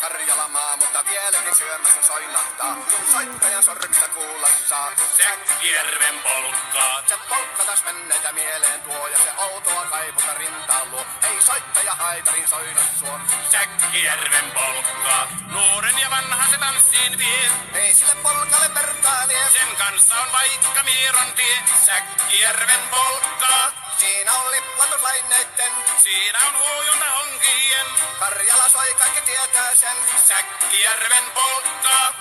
Karjalamaa, mutta vieläkin syömässä soinahtaa. Kun soittajan sormista kuulla saa. Säkkijärven polkkaa. Se polkka taas menneitä mieleen tuo ja se outoa kaiputa rintaan luo. Ei soittaja haitarin soina suo. Säkkijärven polkkaa. Nuoren ja vanhan se tanssiin vie. Ei sille polkalle vertaa vie. Sen kanssa on vaikka Mieron tie. Säkkijärven polkkaa. Siinä on liplatuslaineitten. Siinä on huojunta honkien. Karjala soi, kaikki tietää sen. Säkkijärven polkkaa.